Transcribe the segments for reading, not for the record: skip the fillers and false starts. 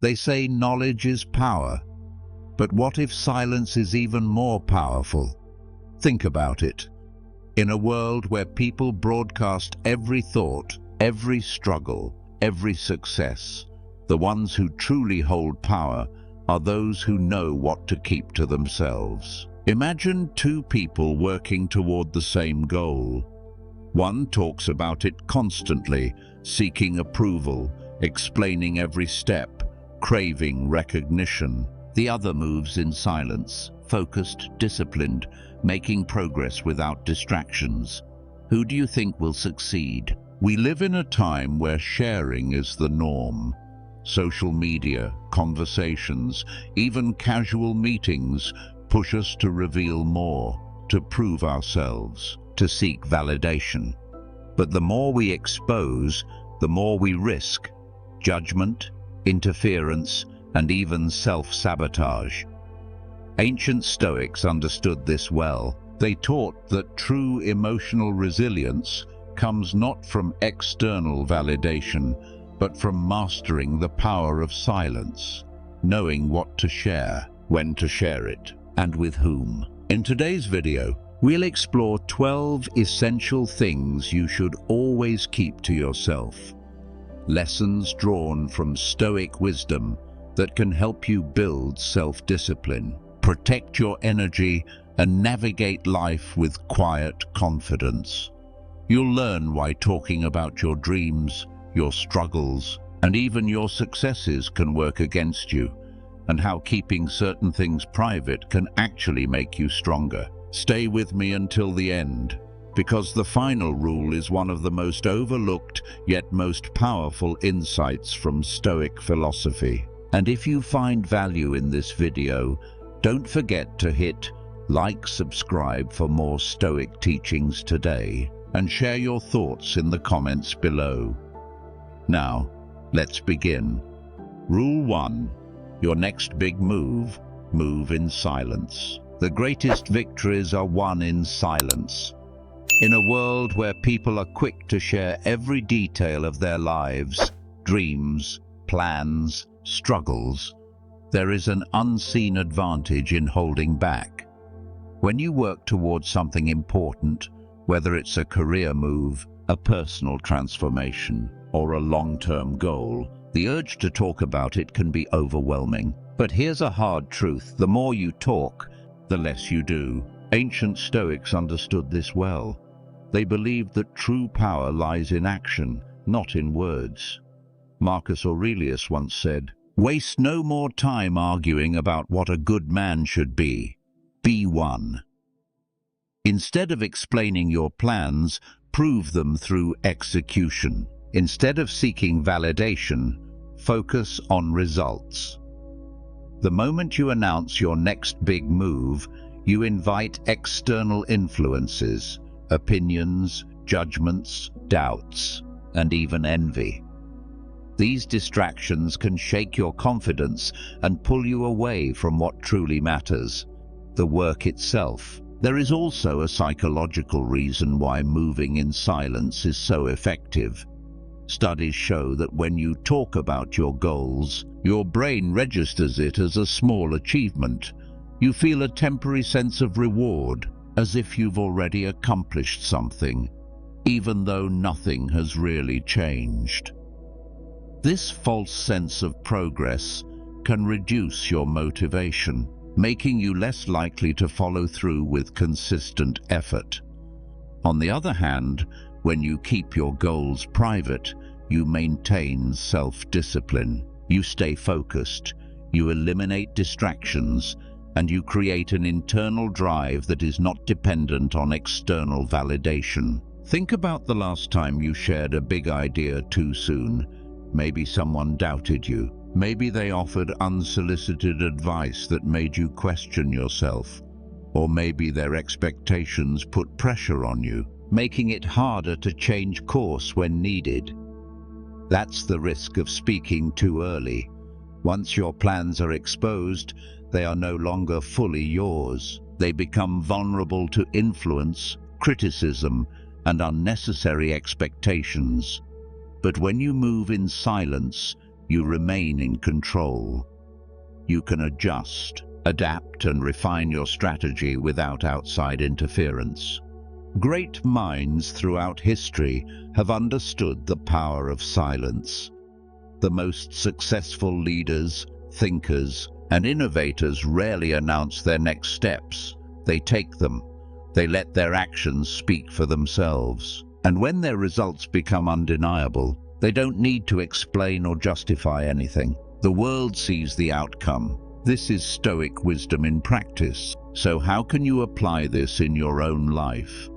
They say knowledge is power, but what if silence is even more powerful? Think about it. In a world where people broadcast every thought, every struggle, every success, the ones who truly hold power are those who know what to keep to themselves. Imagine two people working toward the same goal. One talks about it constantly, seeking approval, explaining every step, craving recognition. The other moves in silence, focused, disciplined, making progress without distractions. Who do you think will succeed? We live in a time where sharing is the norm. Social media, conversations, even casual meetings push us to reveal more, to prove ourselves, to seek validation. But the more we expose, the more we risk judgment, interference, and even self-sabotage. Ancient Stoics understood this well. They taught that true emotional resilience comes not from external validation, but from mastering the power of silence, knowing what to share, when to share it, and with whom. In today's video, we'll explore 12 essential things you should always keep to yourself. Lessons drawn from Stoic wisdom that can help you build self-discipline, protect your energy, and navigate life with quiet confidence. You'll learn why talking about your dreams, your struggles, and even your successes can work against you, and how keeping certain things private can actually make you stronger. Stay with me until the end, because the final rule is one of the most overlooked yet most powerful insights from Stoic philosophy. And if you find value in this video, don't forget to hit like, subscribe for more Stoic teachings today, and share your thoughts in the comments below. Now, let's begin. Rule 1. Your next big move in silence. The greatest victories are won in silence. In a world where people are quick to share every detail of their lives, dreams, plans, struggles, there is an unseen advantage in holding back. When you work towards something important, whether it's a career move, a personal transformation, or a long-term goal, the urge to talk about it can be overwhelming. But here's a hard truth: the more you talk, the less you do. Ancient Stoics understood this well. They believed that true power lies in action, not in words. Marcus Aurelius once said, "Waste no more time arguing about what a good man should be. Be one." Instead of explaining your plans, prove them through execution. Instead of seeking validation, focus on results. The moment you announce your next big move, you invite external influences, opinions, judgments, doubts, and even envy. These distractions can shake your confidence and pull you away from what truly matters, the work itself. There is also a psychological reason why moving in silence is so effective. Studies show that when you talk about your goals, your brain registers it as a small achievement. You feel a temporary sense of reward, as if you've already accomplished something, even though nothing has really changed. This false sense of progress can reduce your motivation, making you less likely to follow through with consistent effort. On the other hand, when you keep your goals private, you maintain self-discipline. You stay focused, you eliminate distractions, and you create an internal drive that is not dependent on external validation. Think about the last time you shared a big idea too soon. Maybe someone doubted you. Maybe they offered unsolicited advice that made you question yourself. Or maybe their expectations put pressure on you, making it harder to change course when needed. That's the risk of speaking too early. Once your plans are exposed, they are no longer fully yours. They become vulnerable to influence, criticism, and unnecessary expectations. But when you move in silence, you remain in control. You can adjust, adapt, and refine your strategy without outside interference. Great minds throughout history have understood the power of silence. The most successful leaders, thinkers, and innovators rarely announce their next steps. They take them. They let their actions speak for themselves. And when their results become undeniable, they don't need to explain or justify anything. The world sees the outcome. This is Stoic wisdom in practice. So how can you apply this in your own life?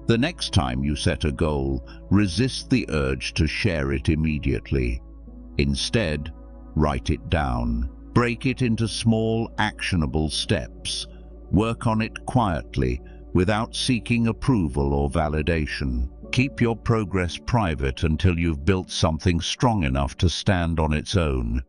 The next time you set a goal, resist the urge to share it immediately. Instead, write it down. Break it into small, actionable steps. Work on it quietly, without seeking approval or validation. Keep your progress private until you've built something strong enough to stand on its own.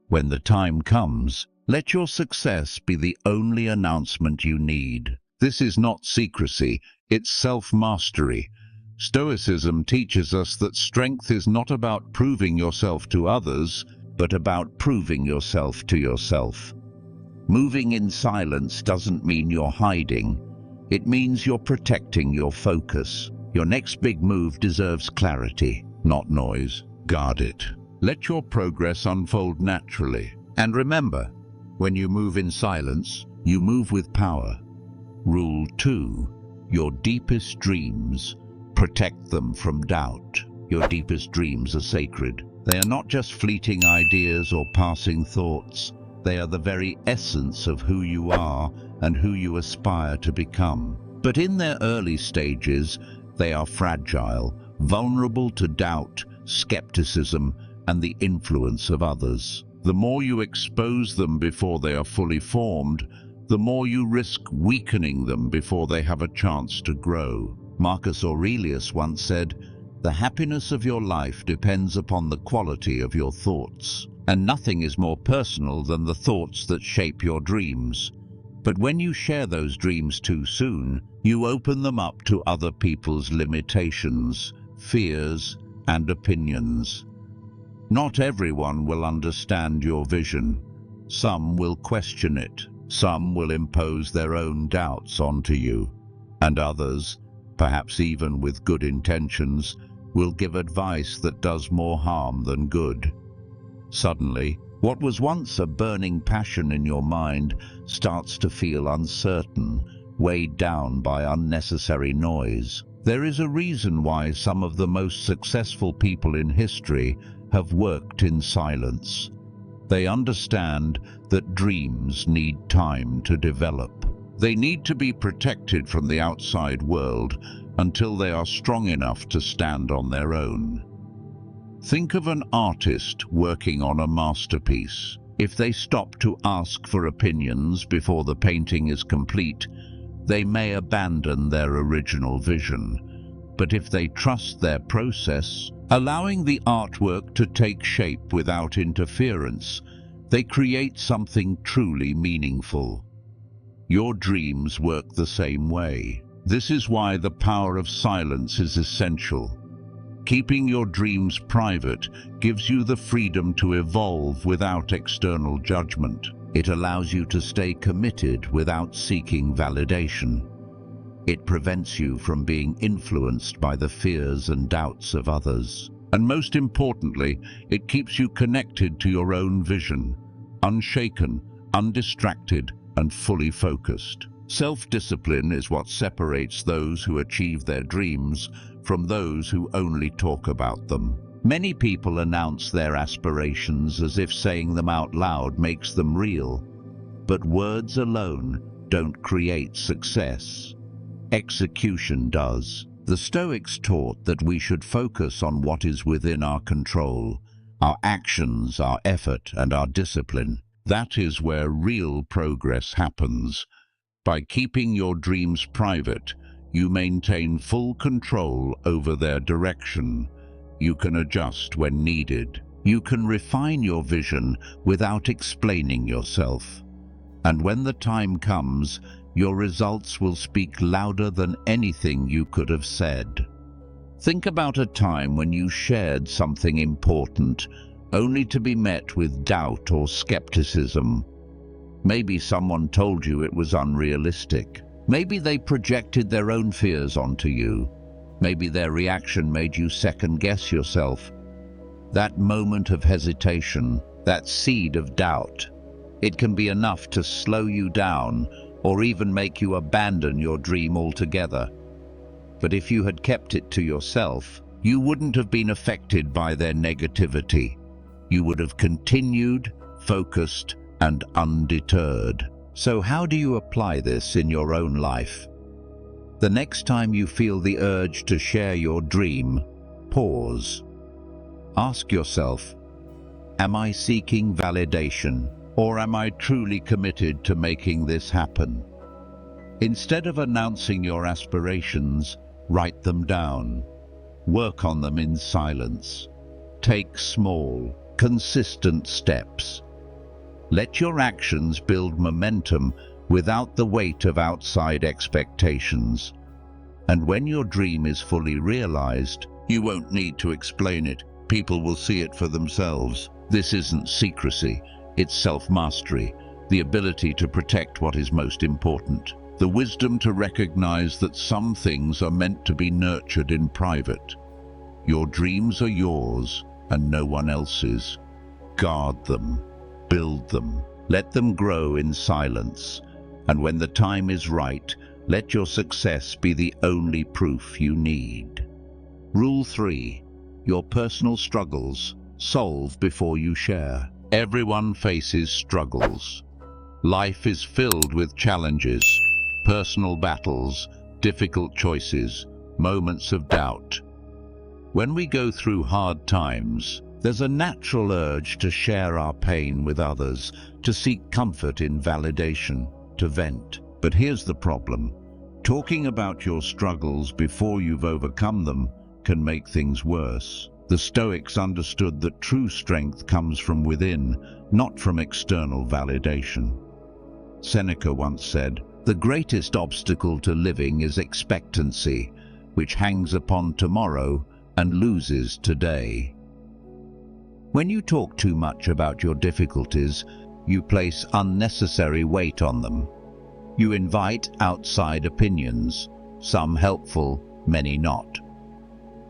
When the time comes, let your success be the only announcement you need. This is not secrecy, it's self-mastery. Stoicism teaches us that strength is not about proving yourself to others, but about proving yourself to yourself. Moving in silence doesn't mean you're hiding. It means you're protecting your focus. Your next big move deserves clarity, not noise. Guard it. Let your progress unfold naturally. And remember, when you move in silence, you move with power. Rule 2. Your deepest dreams. Protect them from doubt. Your deepest dreams are sacred. They are not just fleeting ideas or passing thoughts. They are the very essence of who you are and who you aspire to become. But in their early stages, they are fragile, vulnerable to doubt, skepticism, and the influence of others. The more you expose them before they are fully formed, the more you risk weakening them before they have a chance to grow. Marcus Aurelius once said, "The happiness of your life depends upon the quality of your thoughts." And nothing is more personal than the thoughts that shape your dreams. But when you share those dreams too soon, you open them up to other people's limitations, fears, and opinions. Not everyone will understand your vision. Some will question it. Some will impose their own doubts onto you. And others, perhaps even with good intentions, will give advice that does more harm than good. Suddenly, what was once a burning passion in your mind starts to feel uncertain, weighed down by unnecessary noise. There is a reason why some of the most successful people in history have worked in silence. They understand that dreams need time to develop. They need to be protected from the outside world until they are strong enough to stand on their own. Think of an artist working on a masterpiece. If they stop to ask for opinions before the painting is complete, they may abandon their original vision. But if they trust their process, allowing the artwork to take shape without interference, they create something truly meaningful. Your dreams work the same way. This is why the power of silence is essential. Keeping your dreams private gives you the freedom to evolve without external judgment. It allows you to stay committed without seeking validation. It prevents you from being influenced by the fears and doubts of others. And most importantly, it keeps you connected to your own vision, unshaken, undistracted, and fully focused. Self-discipline is what separates those who achieve their dreams from those who only talk about them. Many people announce their aspirations as if saying them out loud makes them real. But words alone don't create success. Execution does. The Stoics taught that we should focus on what is within our control, our actions, our effort, and our discipline. That is where real progress happens. By keeping your dreams private, you maintain full control over their direction. You can adjust when needed. You can refine your vision without explaining yourself. And when the time comes, your results will speak louder than anything you could have said. Think about a time when you shared something important, only to be met with doubt or skepticism. Maybe someone told you it was unrealistic. Maybe they projected their own fears onto you. Maybe their reaction made you second-guess yourself. That moment of hesitation, that seed of doubt, it can be enough to slow you down or even make you abandon your dream altogether. But if you had kept it to yourself, you wouldn't have been affected by their negativity. You would have continued, focused, and undeterred. So how do you apply this in your own life? The next time you feel the urge to share your dream, pause. Ask yourself, am I seeking validation, or am I truly committed to making this happen? Instead of announcing your aspirations, write them down. Work on them in silence. Take small, consistent steps. Let your actions build momentum without the weight of outside expectations. And when your dream is fully realized, you won't need to explain it. People will see it for themselves. This isn't secrecy, it's self-mastery, the ability to protect what is most important. The wisdom to recognize that some things are meant to be nurtured in private. Your dreams are yours and no one else's. Guard them, build them, let them grow in silence. And when the time is right, let your success be the only proof you need. Rule 3. Your personal struggles, solve before you share. Everyone faces struggles. Life is filled with challenges, personal battles, difficult choices, moments of doubt. When we go through hard times, there's a natural urge to share our pain with others, to seek comfort in validation, to vent. But here's the problem. Talking about your struggles before you've overcome them can make things worse. The Stoics understood that true strength comes from within, not from external validation. Seneca once said, "The greatest obstacle to living is expectancy, which hangs upon tomorrow and loses today." When you talk too much about your difficulties, you place unnecessary weight on them. You invite outside opinions, some helpful, many not.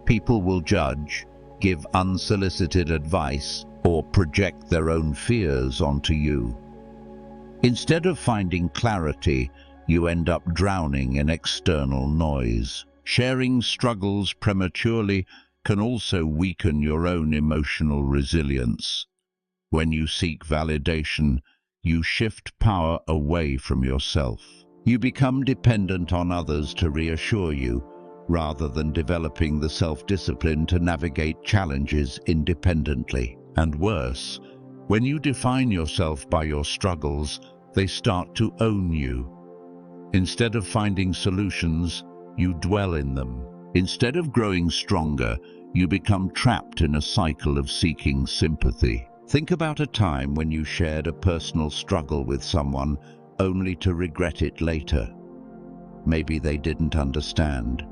People will judge, give unsolicited advice, or project their own fears onto you. Instead of finding clarity, you end up drowning in external noise. Sharing struggles prematurely can also weaken your own emotional resilience. When you seek validation, you shift power away from yourself. You become dependent on others to reassure you, rather than developing the self-discipline to navigate challenges independently. And worse, when you define yourself by your struggles, they start to own you. Instead of finding solutions, you dwell in them. Instead of growing stronger, you become trapped in a cycle of seeking sympathy. Think about a time when you shared a personal struggle with someone only to regret it later. Maybe they didn't understand.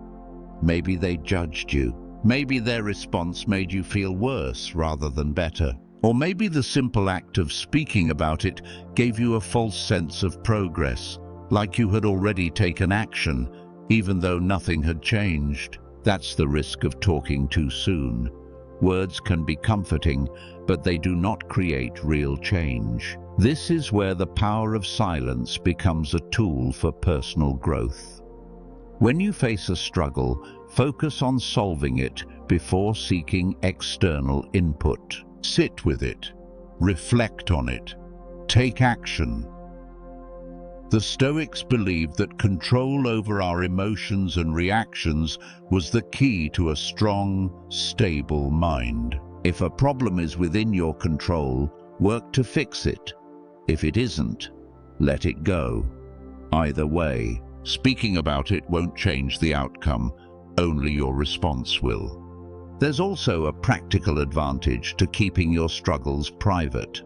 Maybe they judged you. Maybe their response made you feel worse rather than better. Or maybe the simple act of speaking about it gave you a false sense of progress, like you had already taken action, even though nothing had changed. That's the risk of talking too soon. Words can be comforting, but they do not create real change. This is where the power of silence becomes a tool for personal growth. When you face a struggle, focus on solving it before seeking external input. Sit with it, reflect on it, take action. The Stoics believed that control over our emotions and reactions was the key to a strong, stable mind. If a problem is within your control, work to fix it. If it isn't, let it go. Either way, speaking about it won't change the outcome, only your response will. There's also a practical advantage to keeping your struggles private.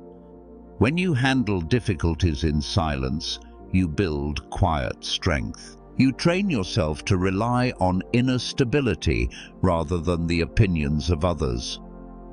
When you handle difficulties in silence, you build quiet strength. You train yourself to rely on inner stability rather than the opinions of others.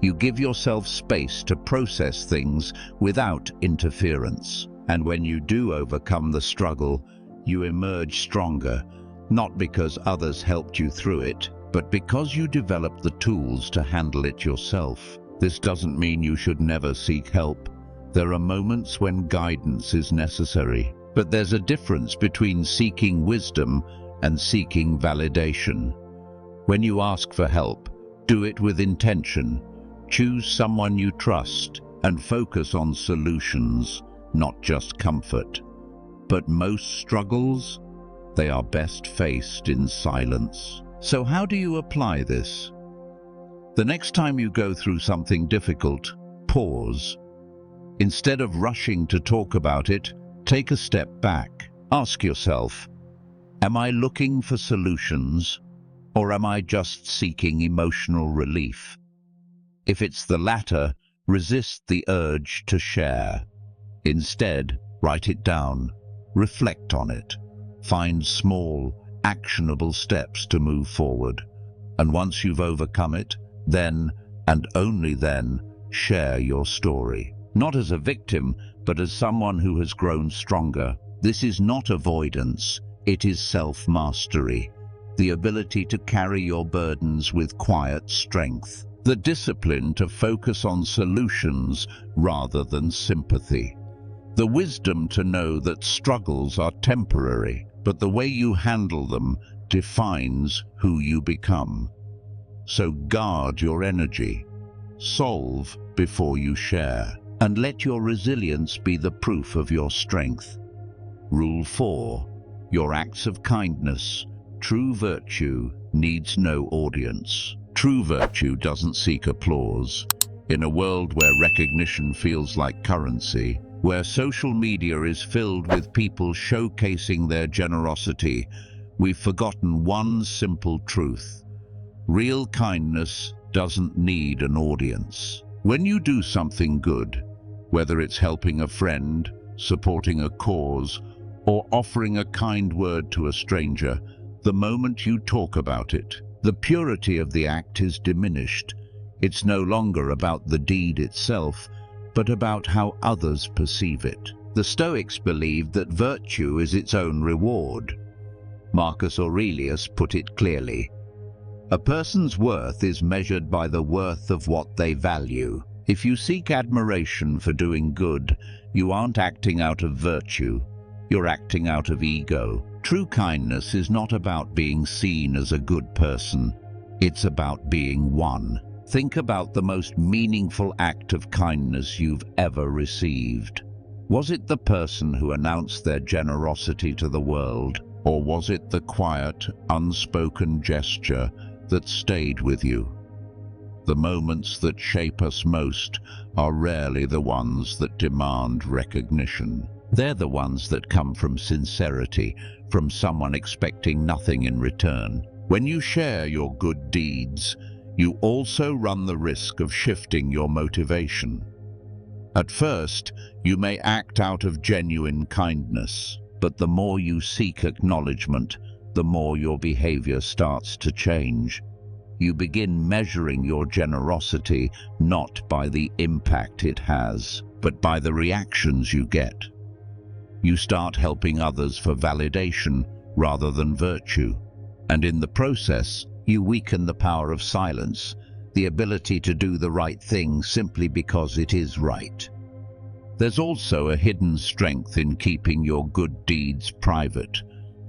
You give yourself space to process things without interference. And when you do overcome the struggle, you emerge stronger, not because others helped you through it, but because you developed the tools to handle it yourself. This doesn't mean you should never seek help. There are moments when guidance is necessary, but there's a difference between seeking wisdom and seeking validation. When you ask for help, do it with intention. Choose someone you trust and focus on solutions, not just comfort. But most struggles, they are best faced in silence. So how do you apply this? The next time you go through something difficult, pause. Instead of rushing to talk about it, take a step back. Ask yourself, am I looking for solutions, or am I just seeking emotional relief? If it's the latter, resist the urge to share. Instead, write it down, reflect on it, find small, actionable steps to move forward. And once you've overcome it, then, and only then, share your story. Not as a victim, but as someone who has grown stronger. This is not avoidance, it is self-mastery. The ability to carry your burdens with quiet strength. The discipline to focus on solutions rather than sympathy. The wisdom to know that struggles are temporary, but the way you handle them defines who you become. So guard your energy. Solve before you share. And let your resilience be the proof of your strength. Rule 4. Your acts of kindness. True virtue needs no audience. True virtue doesn't seek applause. In a world where recognition feels like currency, where social media is filled with people showcasing their generosity, we've forgotten one simple truth. Real kindness doesn't need an audience. When you do something good, whether it's helping a friend, supporting a cause, or offering a kind word to a stranger, the moment you talk about it, the purity of the act is diminished. It's no longer about the deed itself, but about how others perceive it. The Stoics believed that virtue is its own reward. Marcus Aurelius put it clearly. A person's worth is measured by the worth of what they value. If you seek admiration for doing good, you aren't acting out of virtue, you're acting out of ego. True kindness is not about being seen as a good person, it's about being one. Think about the most meaningful act of kindness you've ever received. Was it the person who announced their generosity to the world, or was it the quiet, unspoken gesture that stayed with you? The moments that shape us most are rarely the ones that demand recognition. They're the ones that come from sincerity, from someone expecting nothing in return. When you share your good deeds, you also run the risk of shifting your motivation. At first, you may act out of genuine kindness, but the more you seek acknowledgement, the more your behavior starts to change. You begin measuring your generosity not by the impact it has, but by the reactions you get. You start helping others for validation rather than virtue. And in the process, you weaken the power of silence, the ability to do the right thing simply because it is right. There's also a hidden strength in keeping your good deeds private.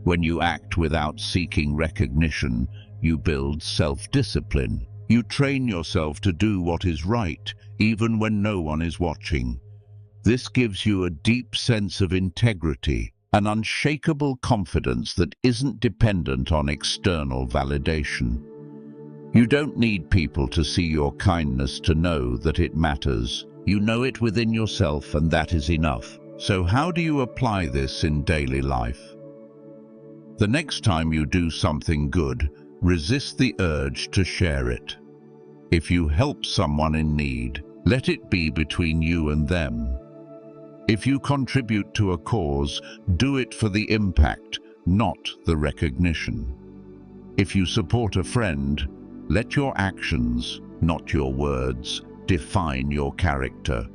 When you act without seeking recognition, you build self-discipline. You train yourself to do what is right, even when no one is watching. This gives you a deep sense of integrity, an unshakable confidence that isn't dependent on external validation. You don't need people to see your kindness to know that it matters. You know it within yourself, and that is enough. So how do you apply this in daily life? The next time you do something good, resist the urge to share it. If you help someone in need, let it be between you and them. If you contribute to a cause, do it for the impact, not the recognition. If you support a friend, let your actions, not your words, define your character.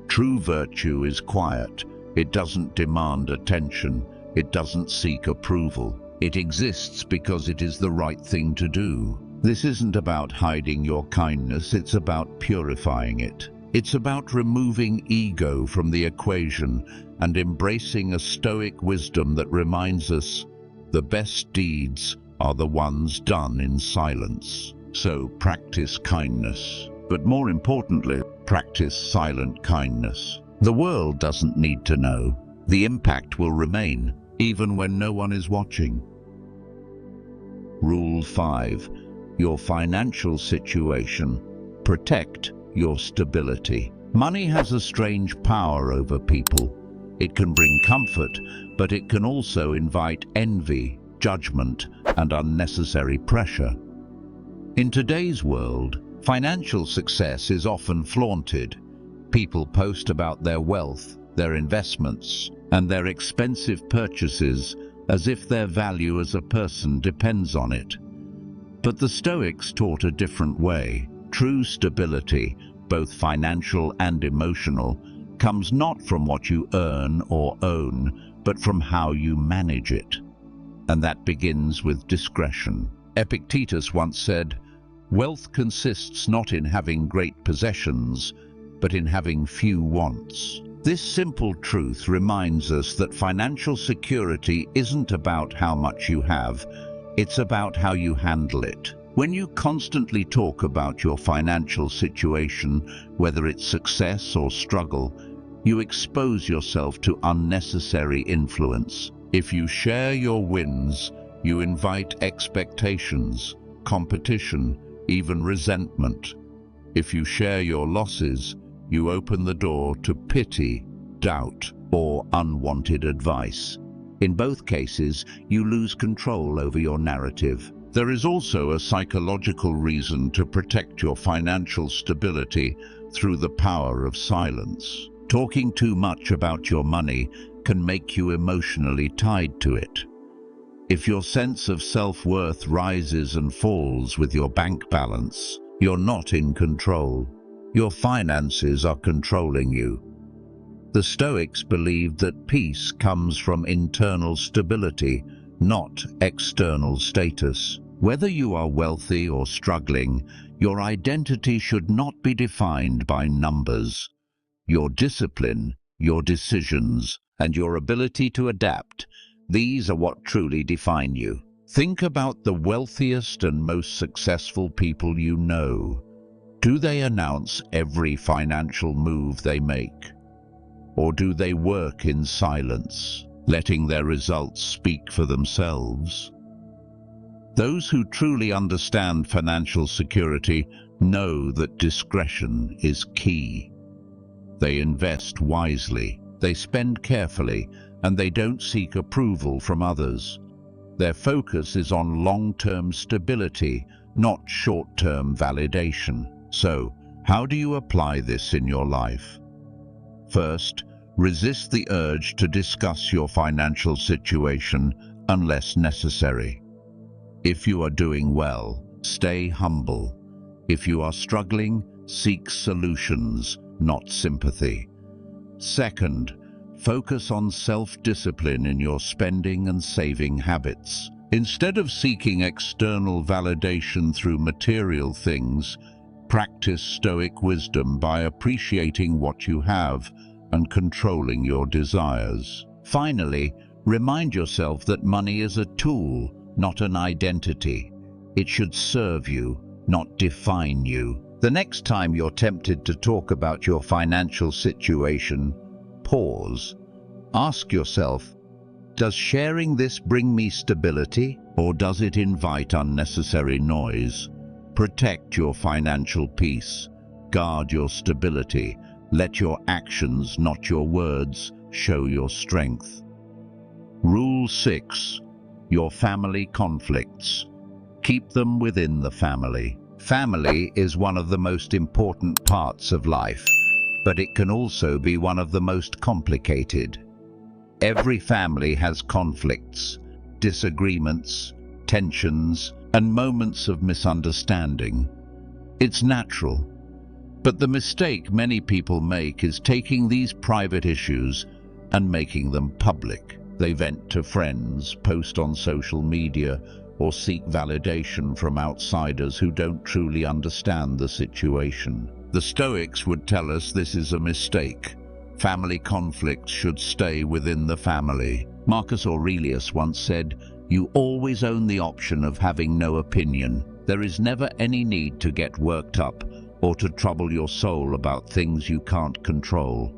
True virtue is quiet. It doesn't demand attention. It doesn't seek approval. It exists because it is the right thing to do. This isn't about hiding your kindness, it's about purifying it. It's about removing ego from the equation and embracing a Stoic wisdom that reminds us the best deeds are the ones done in silence. So practice kindness, but more importantly, practice silent kindness. The world doesn't need to know. The impact will remain, even when no one is watching. Rule 5. Your financial situation. Protect your stability. Money has a strange power over people. It can bring comfort, but it can also invite envy, judgment, and unnecessary pressure. In today's world, financial success is often flaunted. People post about their wealth, their investments, and their expensive purchases as if their value as a person depends on it. But the Stoics taught a different way. True stability, both financial and emotional, comes not from what you earn or own, but from how you manage it. And that begins with discretion. Epictetus once said, "Wealth consists not in having great possessions, but in having few wants." This simple truth reminds us that financial security isn't about how much you have, it's about how you handle it. When you constantly talk about your financial situation, whether it's success or struggle, you expose yourself to unnecessary influence. If you share your wins, you invite expectations, competition, even resentment. If you share your losses, you open the door to pity, doubt, or unwanted advice. In both cases, you lose control over your narrative. There is also a psychological reason to protect your financial stability through the power of silence. Talking too much about your money can make you emotionally tied to it. If your sense of self-worth rises and falls with your bank balance, you're not in control. Your finances are controlling you. The Stoics believed that peace comes from internal stability, not external status. Whether you are wealthy or struggling, your identity should not be defined by numbers. Your discipline, your decisions, and your ability to adapt, these are what truly define you. Think about the wealthiest and most successful people you know. Do they announce every financial move they make? Or do they work in silence, letting their results speak for themselves? Those who truly understand financial security know that discretion is key. They invest wisely, they spend carefully, and they don't seek approval from others. Their focus is on long-term stability, not short-term validation. So, how do you apply this in your life? First, resist the urge to discuss your financial situation unless necessary. If you are doing well, stay humble. If you are struggling, seek solutions, not sympathy. Second, focus on self-discipline in your spending and saving habits. Instead of seeking external validation through material things, practice Stoic wisdom by appreciating what you have and controlling your desires. Finally, remind yourself that money is a tool, not an identity. It should serve you, not define you. The next time you're tempted to talk about your financial situation, pause. Ask yourself, does sharing this bring me stability, or does it invite unnecessary noise? Protect your financial peace. Guard your stability. Let your actions, not your words, show your strength. Rule 6. Your family conflicts. Keep them within the family. Family is one of the most important parts of life, but it can also be one of the most complicated. Every family has conflicts, disagreements, tensions, and moments of misunderstanding. It's natural. But the mistake many people make is taking these private issues and making them public. They vent to friends, post on social media, or seek validation from outsiders who don't truly understand the situation. The Stoics would tell us this is a mistake. Family conflicts should stay within the family. Marcus Aurelius once said, "You always own the option of having no opinion. There is never any need to get worked up or to trouble your soul about things you can't control."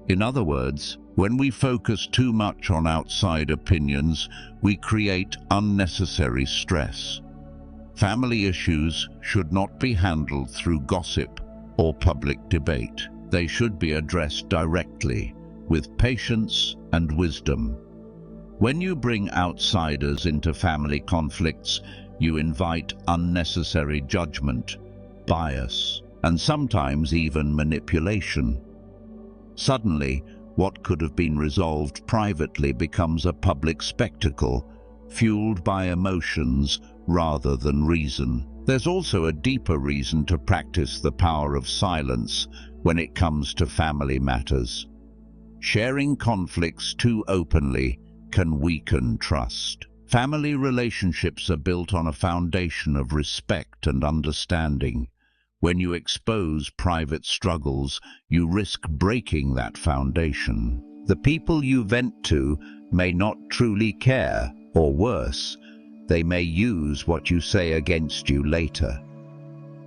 In other words, when we focus too much on outside opinions, we create unnecessary stress. Family issues should not be handled through gossip or public debate. They should be addressed directly, with patience and wisdom. When you bring outsiders into family conflicts, you invite unnecessary judgment, bias, and sometimes even manipulation. Suddenly, what could have been resolved privately becomes a public spectacle, fueled by emotions rather than reason. There's also a deeper reason to practice the power of silence when it comes to family matters. Sharing conflicts too openly can weaken trust. Family relationships are built on a foundation of respect and understanding. When you expose private struggles, you risk breaking that foundation. The people you vent to may not truly care, or worse, they may use what you say against you later.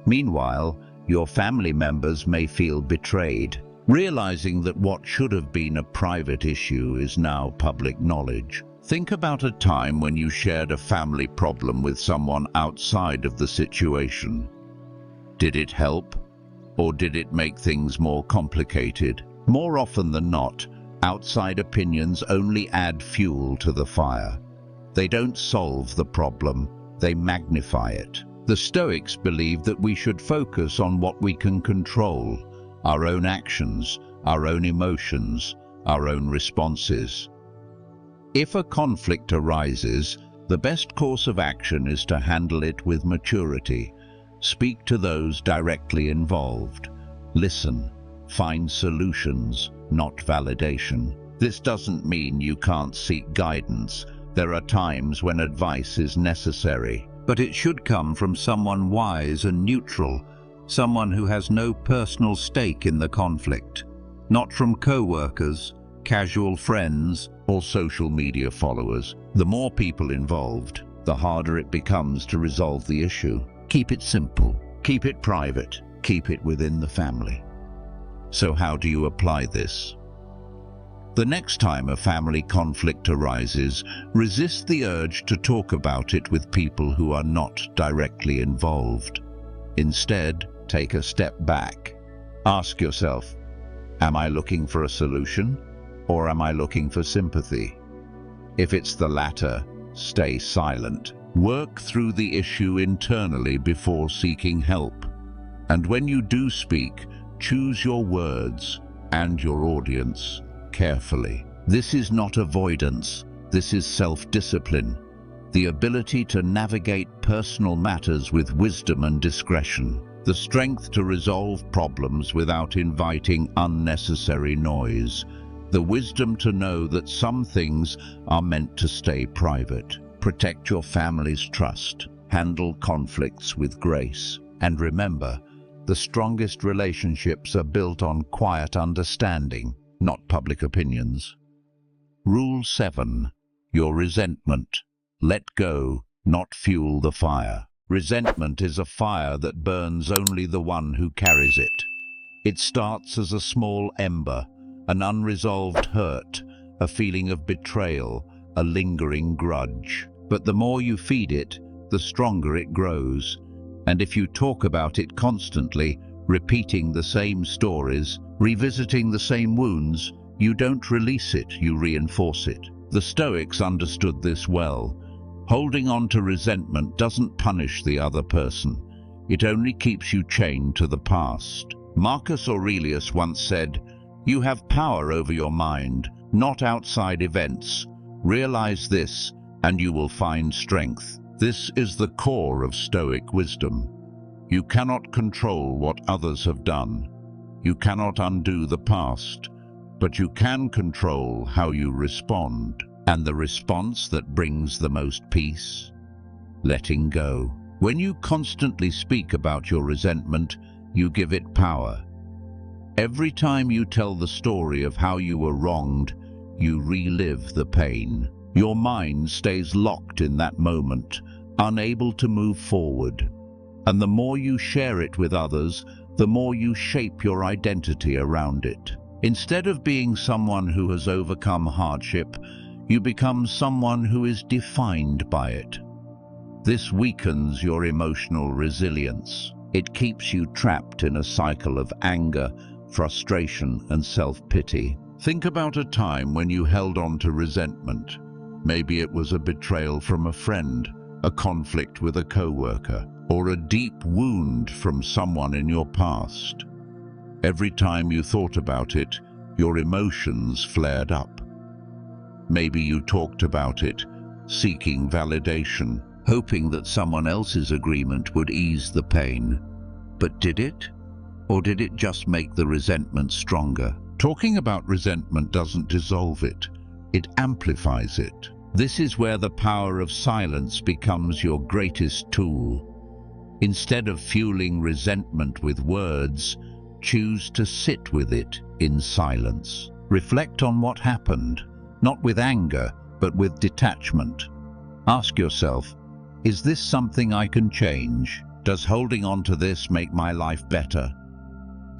Meanwhile, your family members may feel betrayed, realizing that what should have been a private issue is now public knowledge. Think about a time when you shared a family problem with someone outside of the situation. Did it help, or did it make things more complicated? More often than not, outside opinions only add fuel to the fire. They don't solve the problem, they magnify it. The Stoics believe that we should focus on what we can control: our own actions, our own emotions, our own responses. If a conflict arises, the best course of action is to handle it with maturity. Speak to those directly involved. Listen. Find solutions, not validation. This doesn't mean you can't seek guidance. There are times when advice is necessary, but it should come from someone wise and neutral, someone who has no personal stake in the conflict, not from co-workers, casual friends, or social media followers. The more people involved, the harder it becomes to resolve the issue. Keep it simple, keep it private, keep it within the family. So how do you apply this? The next time a family conflict arises, resist the urge to talk about it with people who are not directly involved. Instead, take a step back. Ask yourself, am I looking for a solution, or am I looking for sympathy? If it's the latter, stay silent. Work through the issue internally before seeking help. And when you do speak, choose your words and your audience carefully. This is not avoidance, this is self-discipline, the ability to navigate personal matters with wisdom and discretion, the strength to resolve problems without inviting unnecessary noise, the wisdom to know that some things are meant to stay private. Protect your family's trust, handle conflicts with grace, and remember, the strongest relationships are built on quiet understanding, not public opinions. Rule 7. Your resentment. Let go, not fuel the fire. Resentment is a fire that burns only the one who carries it. It starts as a small ember, an unresolved hurt, a feeling of betrayal, a lingering grudge. But the more you feed it, the stronger it grows. And if you talk about it constantly, repeating the same stories, revisiting the same wounds, you don't release it, you reinforce it. The Stoics understood this well. Holding on to resentment doesn't punish the other person. It only keeps you chained to the past. Marcus Aurelius once said, "You have power over your mind, not outside events. Realize this, and you will find strength." This is the core of Stoic wisdom. You cannot control what others have done. You cannot undo the past, but you can control how you respond. And the response that brings the most peace? Letting go. When you constantly speak about your resentment, you give it power. Every time you tell the story of how you were wronged, you relive the pain. Your mind stays locked in that moment, unable to move forward. And the more you share it with others, the more you shape your identity around it. Instead of being someone who has overcome hardship, you become someone who is defined by it. This weakens your emotional resilience. It keeps you trapped in a cycle of anger, frustration, and self-pity. Think about a time when you held on to resentment. Maybe it was a betrayal from a friend, a conflict with a coworker, or a deep wound from someone in your past. Every time you thought about it, your emotions flared up. Maybe you talked about it, seeking validation, hoping that someone else's agreement would ease the pain. But did it? Or did it just make the resentment stronger? Talking about resentment doesn't dissolve it, it amplifies it. This is where the power of silence becomes your greatest tool. Instead of fueling resentment with words, choose to sit with it in silence. Reflect on what happened, not with anger, but with detachment. Ask yourself, is this something I can change? Does holding on to this make my life better?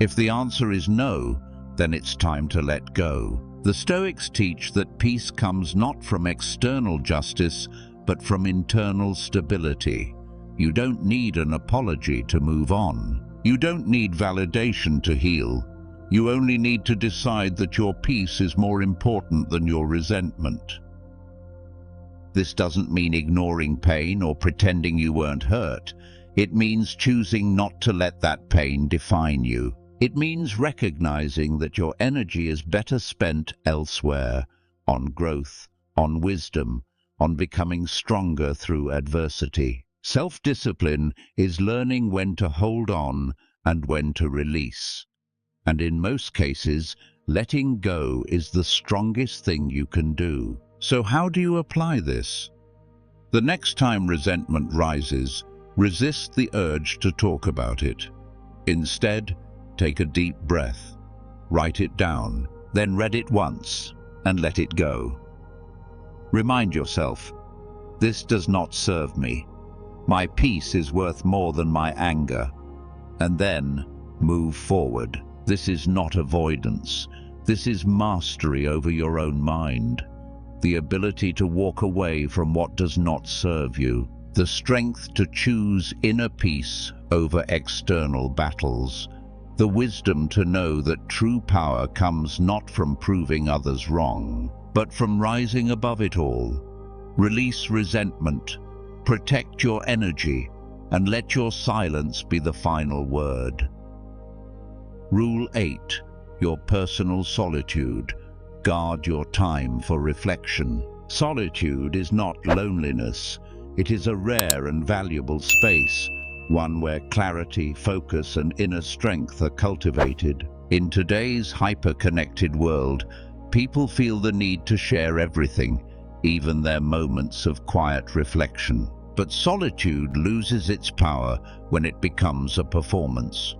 If the answer is no, then it's time to let go. The Stoics teach that peace comes not from external justice, but from internal stability. You don't need an apology to move on. You don't need validation to heal. You only need to decide that your peace is more important than your resentment. This doesn't mean ignoring pain or pretending you weren't hurt. It means choosing not to let that pain define you. It means recognizing that your energy is better spent elsewhere, on growth, on wisdom, on becoming stronger through adversity. Self-discipline is learning when to hold on and when to release. And in most cases, letting go is the strongest thing you can do. So how do you apply this? The next time resentment rises, resist the urge to talk about it. Instead, take a deep breath, write it down, then read it once, and let it go. Remind yourself, this does not serve me. My peace is worth more than my anger. And then, move forward. This is not avoidance. This is mastery over your own mind. The ability to walk away from what does not serve you. The strength to choose inner peace over external battles. The wisdom to know that true power comes not from proving others wrong, but from rising above it all. Release resentment, protect your energy, and let your silence be the final word. Rule 8. Your personal solitude. Guard your time for reflection. Solitude is not loneliness. It is a rare and valuable space, one where clarity, focus, and inner strength are cultivated. In today's hyper-connected world, people feel the need to share everything, even their moments of quiet reflection. But solitude loses its power when it becomes a performance.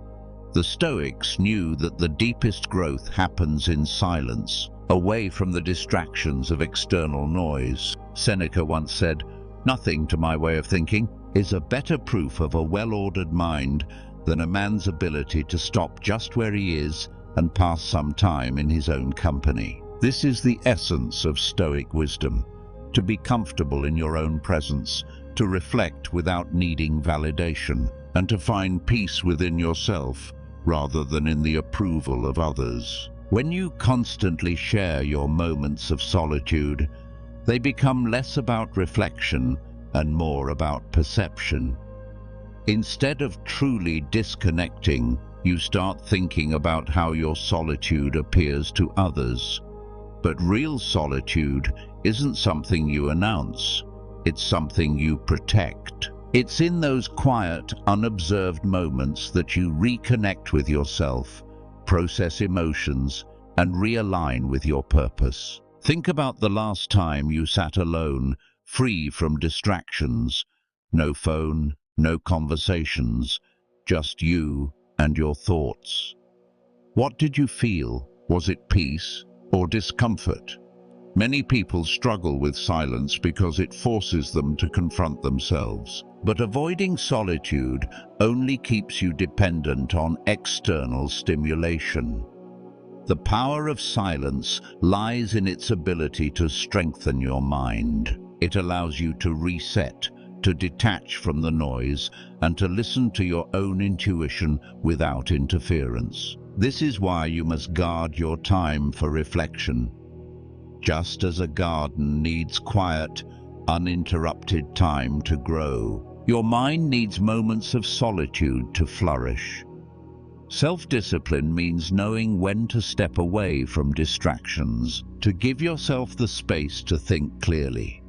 The Stoics knew that the deepest growth happens in silence, away from the distractions of external noise. Seneca once said, "Nothing, to my way of thinking, is a better proof of a well-ordered mind than a man's ability to stop just where he is and pass some time in his own company." This is the essence of Stoic wisdom, to be comfortable in your own presence, to reflect without needing validation, and to find peace within yourself rather than in the approval of others. When you constantly share your moments of solitude, they become less about reflection and more about perception. Instead of truly disconnecting, you start thinking about how your solitude appears to others. But real solitude isn't something you announce, it's something you protect. It's in those quiet, unobserved moments that you reconnect with yourself, process emotions, and realign with your purpose. Think about the last time you sat alone, free from distractions. No phone, no conversations, just you and your thoughts. What did you feel? Was it peace or discomfort? Many people struggle with silence because it forces them to confront themselves. But avoiding solitude only keeps you dependent on external stimulation. The power of silence lies in its ability to strengthen your mind. It allows you to reset, to detach from the noise, and to listen to your own intuition without interference. This is why you must guard your time for reflection. Just as a garden needs quiet, uninterrupted time to grow, your mind needs moments of solitude to flourish. Self-discipline means knowing when to step away from distractions, to give yourself the space to think clearly.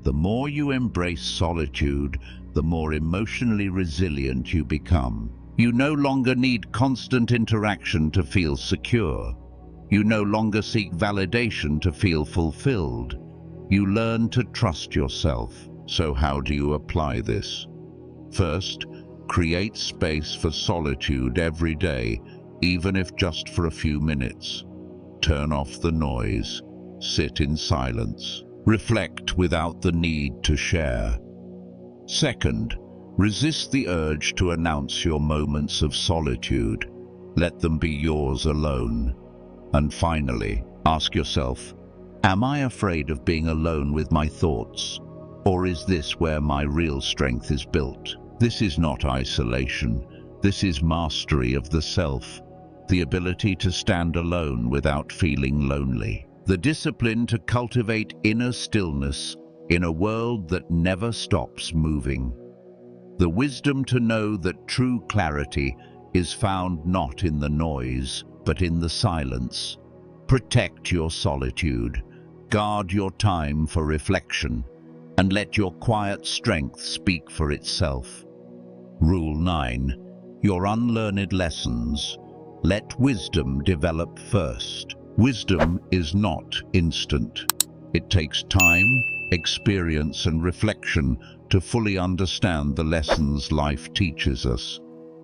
The more you embrace solitude, the more emotionally resilient you become. You no longer need constant interaction to feel secure. You no longer seek validation to feel fulfilled. You learn to trust yourself. So how do you apply this? First, create space for solitude every day, even if just for a few minutes. Turn off the noise. Sit in silence. Reflect without the need to share. Second, resist the urge to announce your moments of solitude. Let them be yours alone. And finally, ask yourself, am I afraid of being alone with my thoughts? Or is this where my real strength is built? This is not isolation. This is mastery of the self, the ability to stand alone without feeling lonely, the discipline to cultivate inner stillness in a world that never stops moving, the wisdom to know that true clarity is found not in the noise, but in the silence. Protect your solitude, guard your time for reflection, and let your quiet strength speak for itself. Rule 9. Your unlearned lessons. Let wisdom develop first. Wisdom is not instant. It takes time, experience, and reflection to fully understand the lessons life teaches us.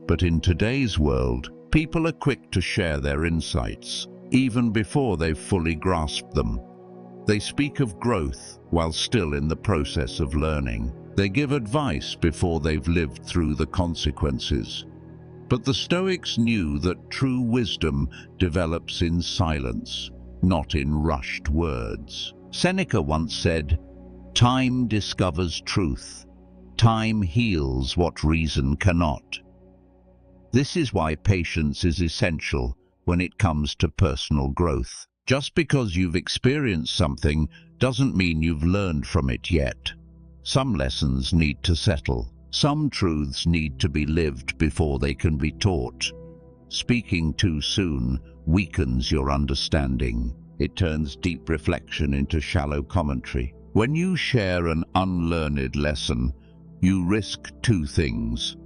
But in today's world, people are quick to share their insights, even before they've fully grasped them. They speak of growth while still in the process of learning. They give advice before they've lived through the consequences. But the Stoics knew that true wisdom develops in silence, not in rushed words. Seneca once said, "Time discovers truth. Time heals what reason cannot." This is why patience is essential when it comes to personal growth. Just because you've experienced something doesn't mean you've learned from it yet. Some lessons need to settle. Some truths need to be lived before they can be taught. Speaking too soon weakens your understanding. It turns deep reflection into shallow commentary. When you share an unlearned lesson, you risk two things.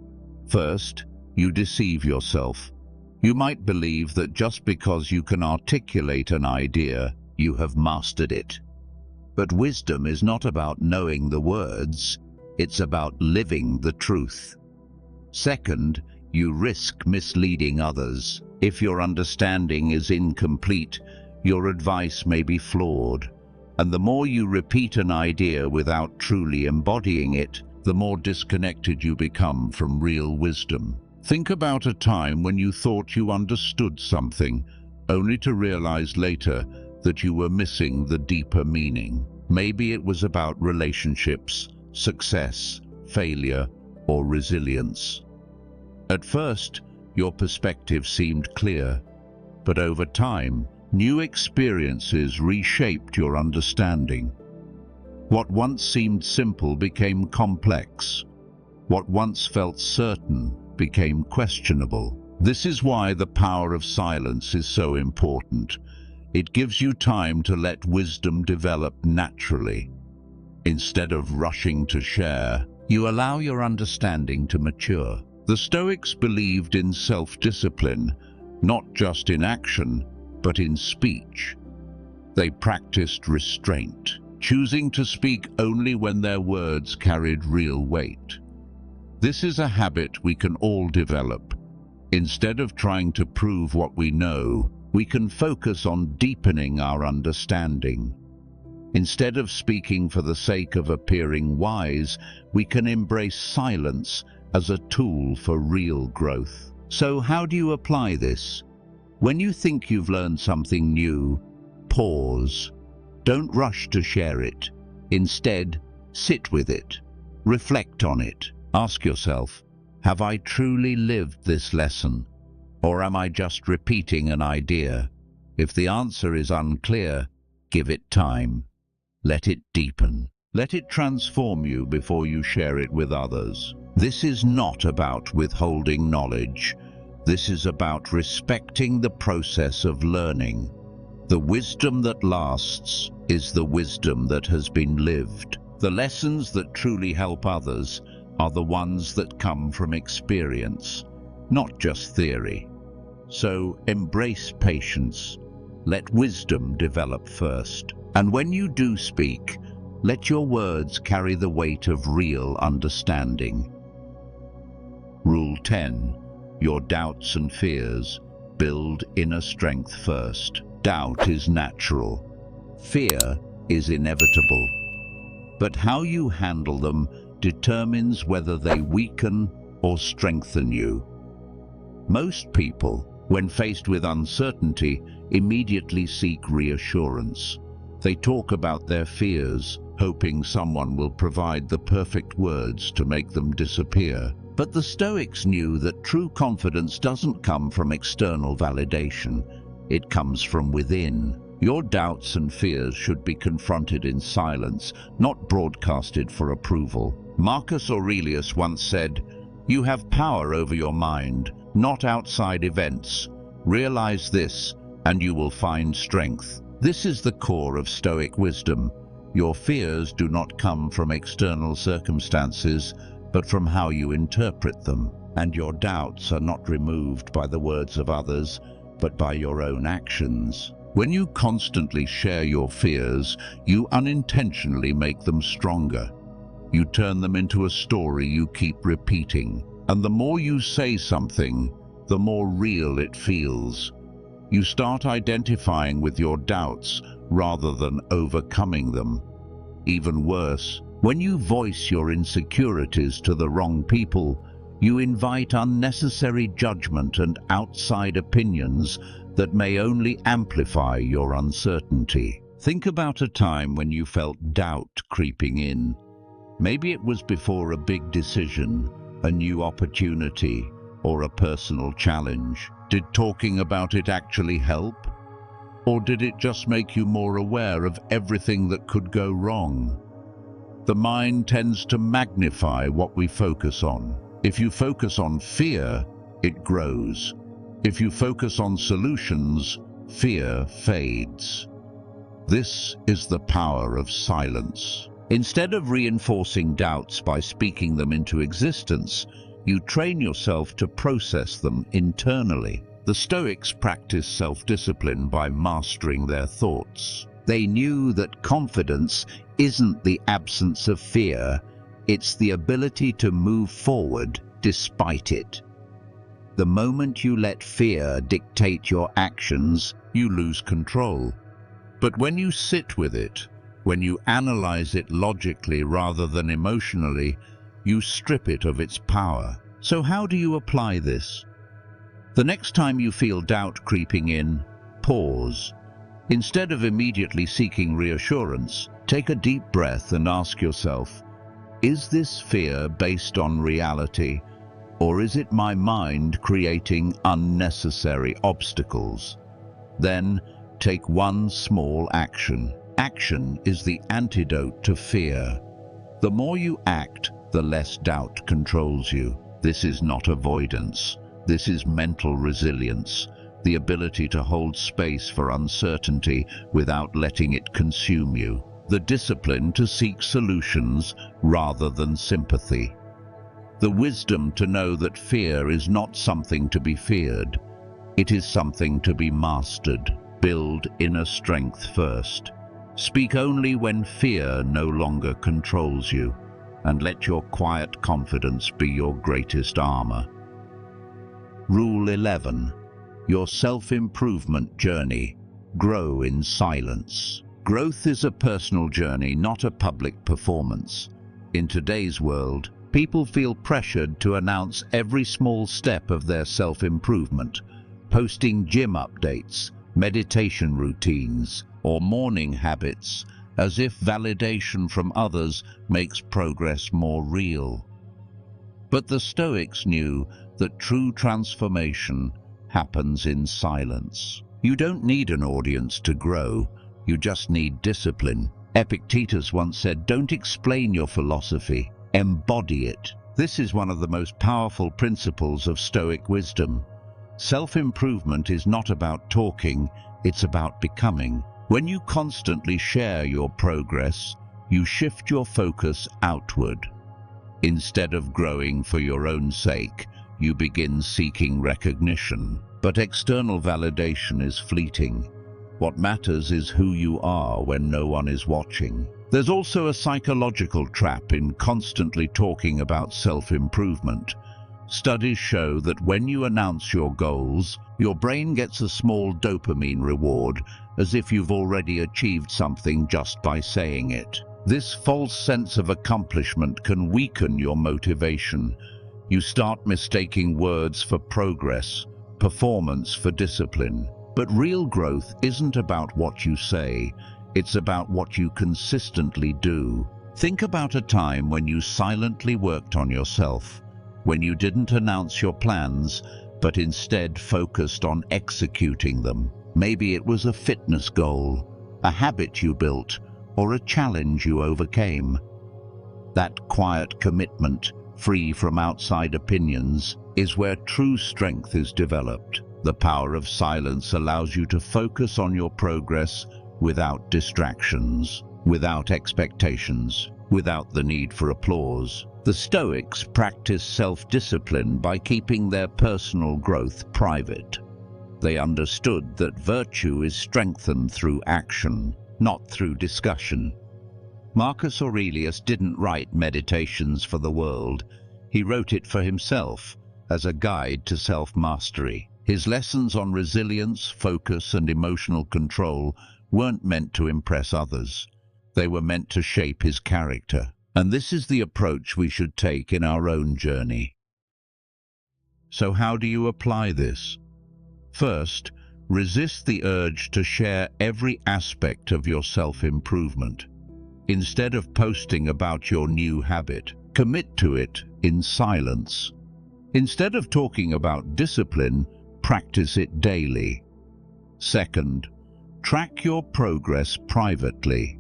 First, you deceive yourself. You might believe that just because you can articulate an idea, you have mastered it. But wisdom is not about knowing the words, it's about living the truth. Second, you risk misleading others. If your understanding is incomplete, your advice may be flawed. And the more you repeat an idea without truly embodying it, the more disconnected you become from real wisdom. Think about a time when you thought you understood something, only to realize later that you were missing the deeper meaning. Maybe it was about relationships, success, failure, or resilience. At first, your perspective seemed clear, but over time, new experiences reshaped your understanding. What once seemed simple became complex. What once felt certain became questionable. This is why the power of silence is so important. It gives you time to let wisdom develop naturally. Instead of rushing to share, You allow your understanding to mature. The Stoics believed in self-discipline, not just in action, but in speech. They practiced restraint, choosing to speak only when their words carried real weight. This is a habit we can all develop. Instead of trying to prove what we know, we can focus on deepening our understanding. Instead of speaking for the sake of appearing wise, we can embrace silence as a tool for real growth. So how do you apply this? When you think you've learned something new, pause. Don't rush to share it. Instead, sit with it. Reflect on it. Ask yourself, have I truly lived this lesson? Or am I just repeating an idea? If the answer is unclear, give it time. Let it deepen. Let it transform you before you share it with others. This is not about withholding knowledge. This is about respecting the process of learning. The wisdom that lasts is the wisdom that has been lived. The lessons that truly help others are the ones that come from experience, not just theory. So embrace patience. Let wisdom develop first. And when you do speak, let your words carry the weight of real understanding. Rule 10. Your doubts and fears build inner strength first. Doubt is natural. Fear is inevitable. But how you handle them determines whether they weaken or strengthen you. Most people, when faced with uncertainty, immediately seek reassurance. They talk about their fears, hoping someone will provide the perfect words to make them disappear. But the Stoics knew that true confidence doesn't come from external validation. It comes from within. Your doubts and fears should be confronted in silence, not broadcasted for approval. Marcus Aurelius once said, "You have power over your mind, not outside events. Realize this, and you will find strength." This is the core of Stoic wisdom. Your fears do not come from external circumstances, but from how you interpret them. And your doubts are not removed by the words of others, but by your own actions. When you constantly share your fears, you unintentionally make them stronger. You turn them into a story you keep repeating. And the more you say something, the more real it feels. You start identifying with your doubts rather than overcoming them. Even worse, when you voice your insecurities to the wrong people, you invite unnecessary judgment and outside opinions that may only amplify your uncertainty. Think about a time when you felt doubt creeping in. Maybe it was before a big decision, a new opportunity, or a personal challenge. Did talking about it actually help? Or did it just make you more aware of everything that could go wrong? The mind tends to magnify what we focus on. If you focus on fear, it grows. If you focus on solutions, fear fades. This is the power of silence. Instead of reinforcing doubts by speaking them into existence, you train yourself to process them internally. The Stoics practiced self-discipline by mastering their thoughts. They knew that confidence isn't the absence of fear, it's the ability to move forward despite it. The moment you let fear dictate your actions, you lose control. But when you sit with it, when you analyze it logically rather than emotionally, you strip it of its power. So how do you apply this? The next time you feel doubt creeping in, pause. Instead of immediately seeking reassurance, take a deep breath and ask yourself, is this fear based on reality, or is it my mind creating unnecessary obstacles? Then take one small action. Action is the antidote to fear. The more you act, the less doubt controls you. This is not avoidance. This is mental resilience, the ability to hold space for uncertainty without letting it consume you. the discipline to seek solutions rather than sympathy, the wisdom to know that fear is not something to be feared, it is something to be mastered. Build inner strength first. Speak only when fear no longer controls you, and let your quiet confidence be your greatest armor. Rule 11. Your self-improvement journey. Grow in silence. Growth is a personal journey, not a public performance. In today's world, people feel pressured to announce every small step of their self-improvement, posting gym updates, meditation routines, or morning habits, as if validation from others makes progress more real. But the Stoics knew that true transformation happens in silence. You don't need an audience to grow, you just need discipline. Epictetus once said, "Don't explain your philosophy, embody it." This is one of the most powerful principles of Stoic wisdom. Self-improvement is not about talking, it's about becoming. When you constantly share your progress, you shift your focus outward. Instead of growing for your own sake, you begin seeking recognition. But external validation is fleeting. What matters is who you are when no one is watching. There's also a psychological trap in constantly talking about self-improvement. Studies show that when you announce your goals, your brain gets a small dopamine reward, as if you've already achieved something just by saying it. This false sense of accomplishment can weaken your motivation. You start mistaking words for progress, performance for discipline. But real growth isn't about what you say, it's about what you consistently do. Think about a time when you silently worked on yourself, when you didn't announce your plans, but instead focused on executing them. Maybe it was a fitness goal, a habit you built, or a challenge you overcame. That quiet commitment, free from outside opinions, is where true strength is developed. The power of silence allows you to focus on your progress without distractions, without expectations, without the need for applause. The Stoics practice self-discipline by keeping their personal growth private. They understood that virtue is strengthened through action, not through discussion. Marcus Aurelius didn't write Meditations for the world. He wrote it for himself, as a guide to self-mastery. His lessons on resilience, focus, and emotional control weren't meant to impress others. They were meant to shape his character. And this is the approach we should take in our own journey. So how do you apply this? First, resist the urge to share every aspect of your self-improvement. Instead of posting about your new habit, commit to it in silence. Instead of talking about discipline, practice it daily. Second, track your progress privately.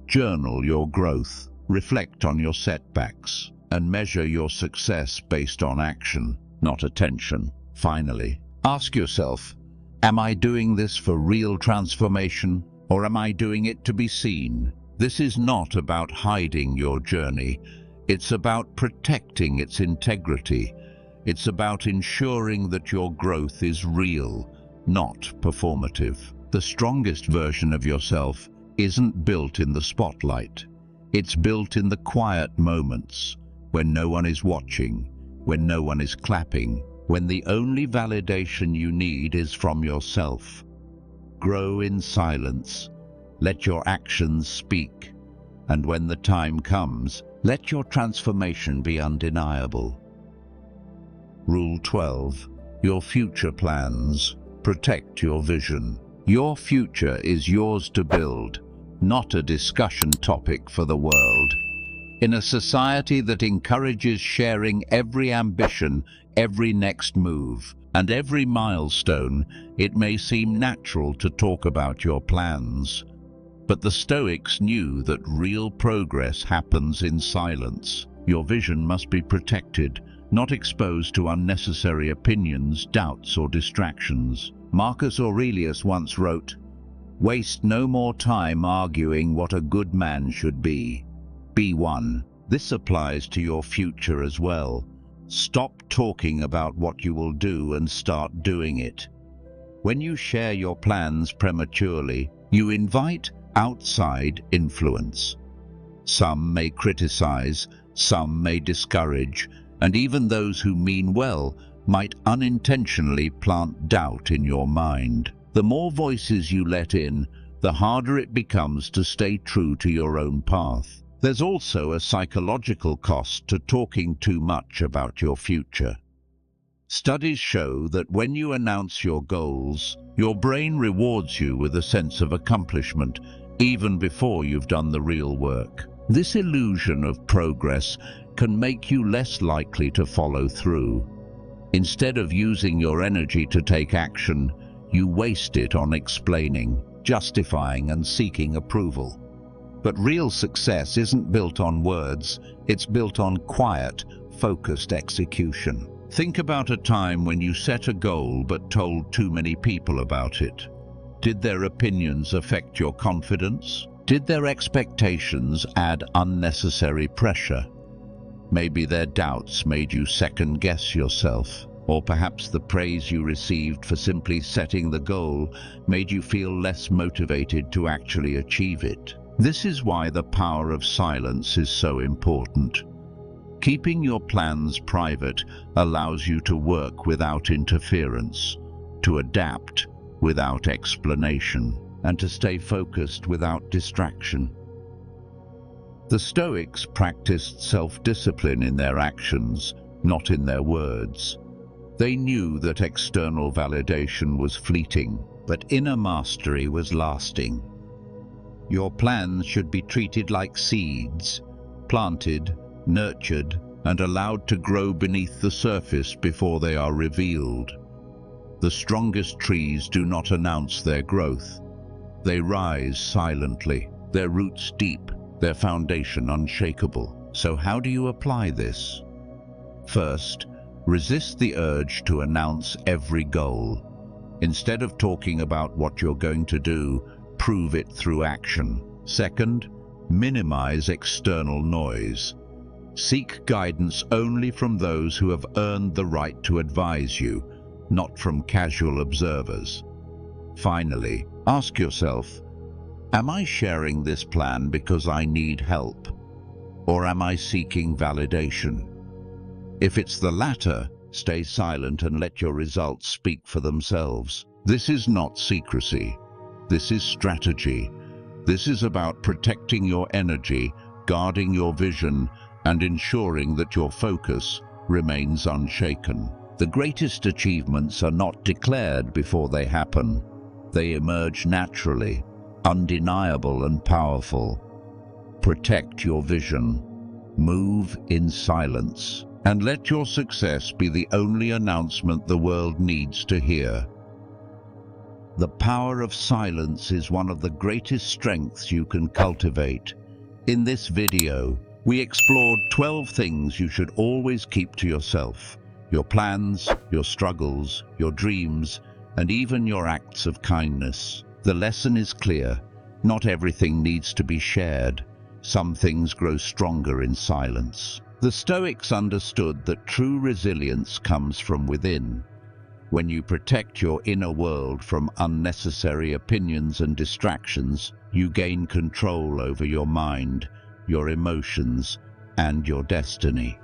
Journal your growth, reflect on your setbacks, and measure your success based on action, not attention. Finally, ask yourself, am I doing this for real transformation, or am I doing it to be seen? This is not about hiding your journey. It's about protecting its integrity. It's about ensuring that your growth is real, not performative. The strongest version of yourself isn't built in the spotlight. It's built in the quiet moments, when no one is watching, when no one is clapping, when the only validation you need is from yourself. Grow in silence. Let your actions speak. And when the time comes, let your transformation be undeniable. Rule 12. Your future plans. Protect your vision. Your future is yours to build, not a discussion topic for the world. In a society that encourages sharing every ambition, every next move, and every milestone, it may seem natural to talk about your plans. But the Stoics knew that real progress happens in silence. Your vision must be protected, not exposed to unnecessary opinions, doubts, or distractions. Marcus Aurelius once wrote, Waste no more time arguing what a good man should be. Be one. This applies to your future as well. Stop talking about what you will do and start doing it. When you share your plans prematurely, you invite outside influence. Some may criticize, some may discourage, and even those who mean well might unintentionally plant doubt in your mind. The more voices you let in, the harder it becomes to stay true to your own path. There's also a psychological cost to talking too much about your future. Studies show that when you announce your goals, your brain rewards you with a sense of accomplishment, even before you've done the real work. This illusion of progress can make you less likely to follow through. Instead of using your energy to take action, you waste it on explaining, justifying, and seeking approval. But real success isn't built on words, it's built on quiet, focused execution. Think about a time when you set a goal but told too many people about it. Did their opinions affect your confidence? Did their expectations add unnecessary pressure? Maybe their doubts made you second-guess yourself, or perhaps the praise you received for simply setting the goal made you feel less motivated to actually achieve it. This is why the power of silence is so important. Keeping your plans private allows you to work without interference, to adapt without explanation, and to stay focused without distraction. The Stoics practiced self-discipline in their actions, not in their words. They knew that external validation was fleeting, but inner mastery was lasting. Your plans should be treated like seeds, planted, nurtured, and allowed to grow beneath the surface before they are revealed. The strongest trees do not announce their growth. They rise silently, their roots deep, their foundation unshakable. So how do you apply this? First, resist the urge to announce every goal. Instead of talking about what you're going to do, prove it through action. Second, minimize external noise. Seek guidance only from those who have earned the right to advise you, not from casual observers. Finally, ask yourself, am I sharing this plan because I need help, or am I seeking validation? If it's the latter, stay silent and let your results speak for themselves. This is not secrecy. This is strategy. This is about protecting your energy, guarding your vision, and ensuring that your focus remains unshaken. The greatest achievements are not declared before they happen. They emerge naturally, undeniable and powerful. Protect your vision. Move in silence. And let your success be the only announcement the world needs to hear. The power of silence is one of the greatest strengths you can cultivate. In this video, we explored 12 things you should always keep to yourself. Your plans, your struggles, your dreams, and even your acts of kindness. The lesson is clear. Not everything needs to be shared. Some things grow stronger in silence. The Stoics understood that true resilience comes from within. When you protect your inner world from unnecessary opinions and distractions, you gain control over your mind, your emotions, and your destiny.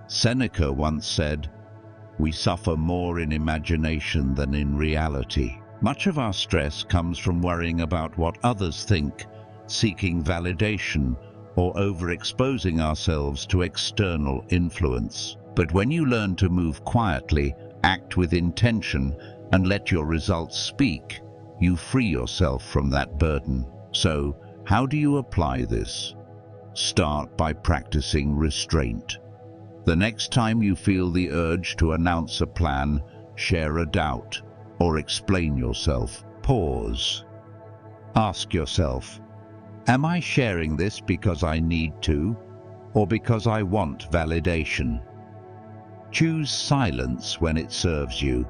Seneca once said, "We suffer more in imagination than in reality." Much of our stress comes from worrying about what others think, seeking validation, or overexposing ourselves to external influence. But when you learn to move quietly, act with intention, and let your results speak, you free yourself from that burden. So, how do you apply this? Start by practicing restraint. The next time you feel the urge to announce a plan, share a doubt, or explain yourself, pause. Ask yourself, am I sharing this because I need to, or because I want validation? Choose silence when it serves you.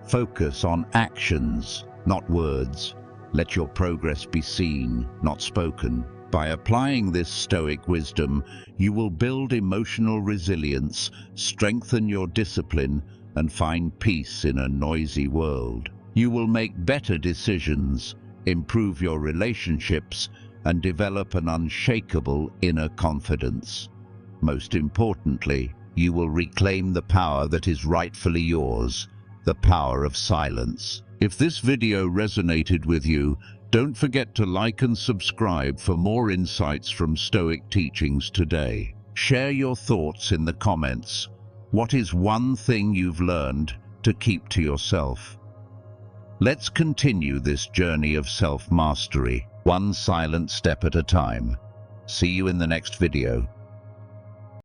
Focus on actions, not words, Let your progress be seen, not spoken. By applying this Stoic wisdom, you will build emotional resilience, strengthen your discipline, and find peace in a noisy world. You will make better decisions, improve your relationships, and develop an unshakable inner confidence. Most importantly, you will reclaim the power that is rightfully yours, the power of silence. If this video resonated with you, don't forget to like and subscribe for more insights from Stoic teachings today. Share your thoughts in the comments. What is one thing you've learned to keep to yourself? Let's continue this journey of self-mastery, one silent step at a time. See you in the next video.